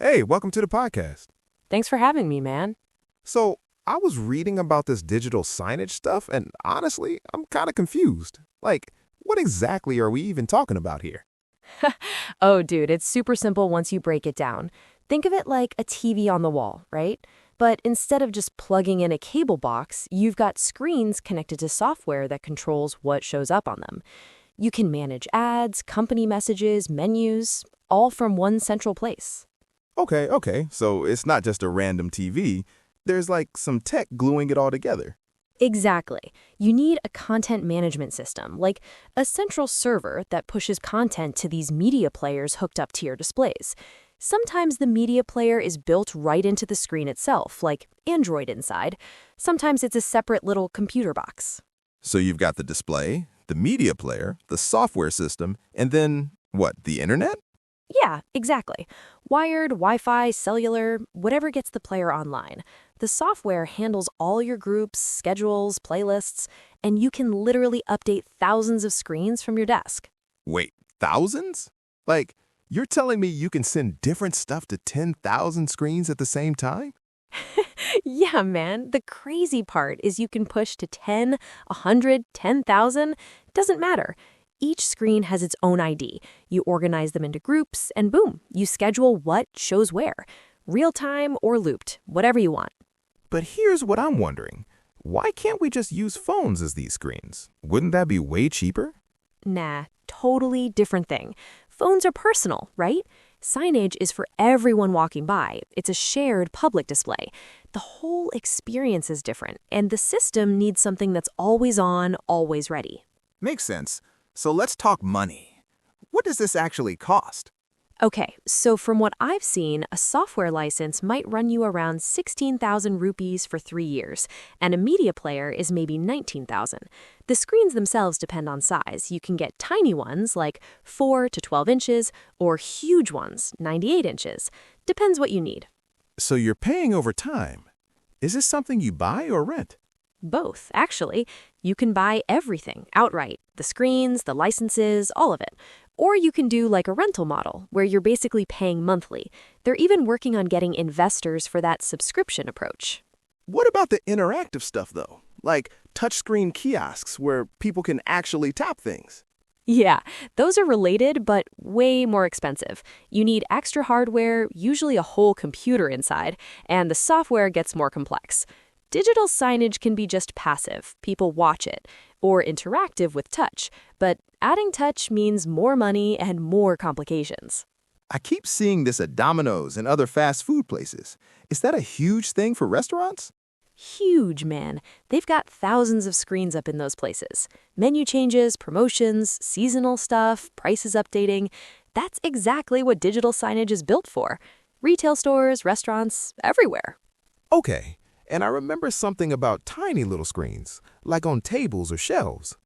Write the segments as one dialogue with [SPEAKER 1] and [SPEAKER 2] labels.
[SPEAKER 1] Hey, welcome to the podcast.
[SPEAKER 2] Thanks for having me, man.
[SPEAKER 1] So, I was reading about this digital signage stuff, and honestly, I'm kind of confused. Like, what exactly are we even talking about here?
[SPEAKER 2] Oh, dude, it's super simple once you break it down. Think of it like a TV on the wall, right? But instead of just plugging in a cable box, you've got screens connected to software that controls what shows up on them. You can manage ads, company messages, menus, all from one central place.
[SPEAKER 1] Okay, so it's not just a random TV. There's like some tech gluing it all together.
[SPEAKER 2] Exactly. You need a content management system, like a central server that pushes content to these media players hooked up to your displays. Sometimes the media player is built right into the screen itself, like Android inside. Sometimes it's a separate little computer box.
[SPEAKER 1] So you've got the display, the media player, the software system, and then, what, the internet?
[SPEAKER 2] Yeah, exactly. Wired, Wi-Fi, cellular, whatever gets the player online. The software handles all your groups, schedules, playlists, and you can literally update thousands of screens from your desk.
[SPEAKER 1] Wait, thousands? Like, you're telling me you can send different stuff to 10,000 screens at the same time?
[SPEAKER 2] Yeah, man. The crazy part is you can push to 10, 100, 10,000. Doesn't matter. Each screen has its own ID. You organize them into groups, and boom, you schedule what shows where. Real time or looped, whatever you want.
[SPEAKER 1] But here's what I'm wondering. Why can't we just use phones as these screens? Wouldn't that be way cheaper?
[SPEAKER 2] Nah, totally different thing. Phones are personal, right? Signage is for everyone walking by. It's a shared public display. The whole experience is different, and the system needs something that's always on, always ready.
[SPEAKER 3] Makes sense. So let's talk money. What does this actually cost?
[SPEAKER 2] Okay, so from what I've seen, a software license might run you around 16,000 rupees for 3 years, and a media player is maybe 19,000. The screens themselves depend on size. You can get tiny ones like 4 to 12 inches, or huge ones, 98 inches. Depends what you need.
[SPEAKER 1] So you're paying over time. Is this something you buy or rent?
[SPEAKER 2] Both, actually. You can buy everything outright, the screens, the licenses, all of it. Or you can do like a rental model, where you're basically paying monthly. They're even working on getting investors for that subscription approach.
[SPEAKER 3] What about the interactive stuff, though? Like touchscreen kiosks where people can actually tap things?
[SPEAKER 2] Yeah, those are related, but way more expensive. You need extra hardware, usually a whole computer inside, and the software gets more complex. Digital signage can be just passive, people watch it, or interactive with touch, but adding touch means more money and more complications.
[SPEAKER 3] I keep seeing this at Domino's and other fast food places. Is that a huge thing for restaurants?
[SPEAKER 2] Huge, man. They've got thousands of screens up in those places. Menu changes, promotions, seasonal stuff, prices updating. That's exactly what digital signage is built for. Retail stores, restaurants, everywhere.
[SPEAKER 1] Okay, and I remember something about tiny little screens, like on tables or shelves.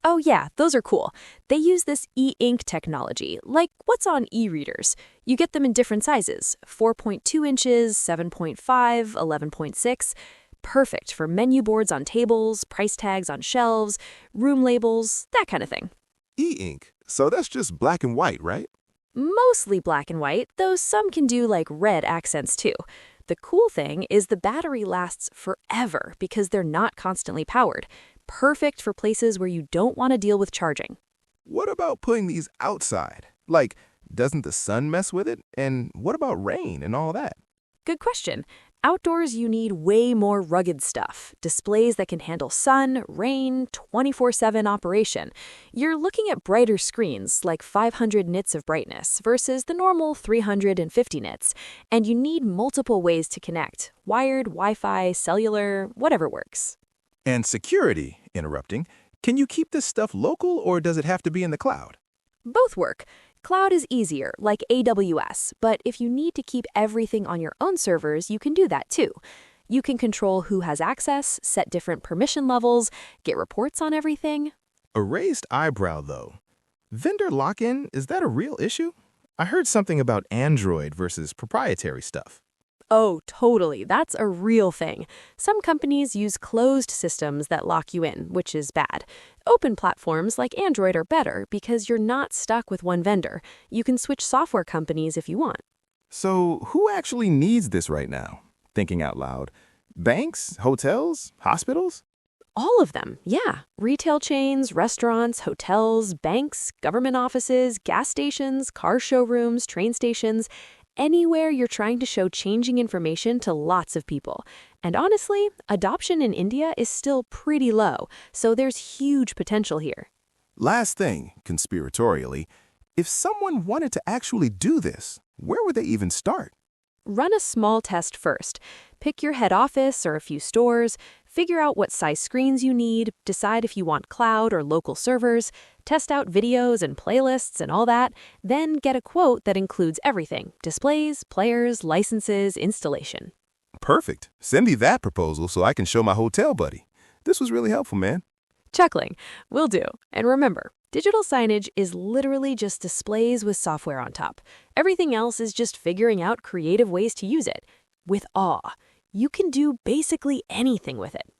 [SPEAKER 2] Oh yeah, those are cool. They use this e-ink technology, like what's on e-readers. You get them in different sizes, 4.2 inches, 7.5, 11.6. Perfect for menu boards on tables, price tags on shelves, room labels, that kind of thing.
[SPEAKER 1] E-ink, so that's just black and white, right?
[SPEAKER 2] Mostly black and white, though some can do like red accents too. The cool thing is the battery lasts forever because they're not constantly powered. Perfect for places where you don't want to deal with charging.
[SPEAKER 1] What about putting these outside? Like, doesn't the sun mess with it? And what about rain and all that?
[SPEAKER 2] Good question. Outdoors, you need way more rugged stuff. Displays that can handle sun, rain, 24/7 operation. You're looking at brighter screens, like 500 nits of brightness, versus the normal 350 nits. And you need multiple ways to connect. Wired, Wi-Fi, cellular, whatever works.
[SPEAKER 1] And security, interrupting, can you keep this stuff local or does it have to be in the cloud?
[SPEAKER 2] Both work. Cloud is easier, like AWS, but if you need to keep everything on your own servers, you can do that too. You can control who has access, set different permission levels, get reports on everything.
[SPEAKER 1] A raised eyebrow, though. Vendor lock-in, is that a real issue? I heard something about Android versus proprietary stuff.
[SPEAKER 2] Oh, totally. That's a real thing. Some companies use closed systems that lock you in, which is bad. Open platforms like Android are better because you're not stuck with one vendor. You can switch software companies if you want.
[SPEAKER 1] So who actually needs this right now? Thinking out loud. Banks? Hotels? Hospitals?
[SPEAKER 2] All of them, yeah. Retail chains, restaurants, hotels, banks, government offices, gas stations, car showrooms, train stations, anywhere you're trying to show changing information to lots of people. And honestly, adoption in India is still pretty low, so there's huge potential here.
[SPEAKER 1] Last thing, conspiratorially, if someone wanted to actually do this, where would they even start?
[SPEAKER 2] Run a small test first. Pick your head office or a few stores, figure out what size screens you need, decide if you want cloud or local servers, test out videos and playlists and all that, then get a quote that includes everything: displays, players, licenses, installation.
[SPEAKER 1] Perfect. Send me that proposal so I can show my hotel buddy. This was really helpful, man.
[SPEAKER 2] Chuckling. Will do. And remember, digital signage is literally just displays with software on top. Everything else is just figuring out creative ways to use it. With awe. You can do basically anything with it.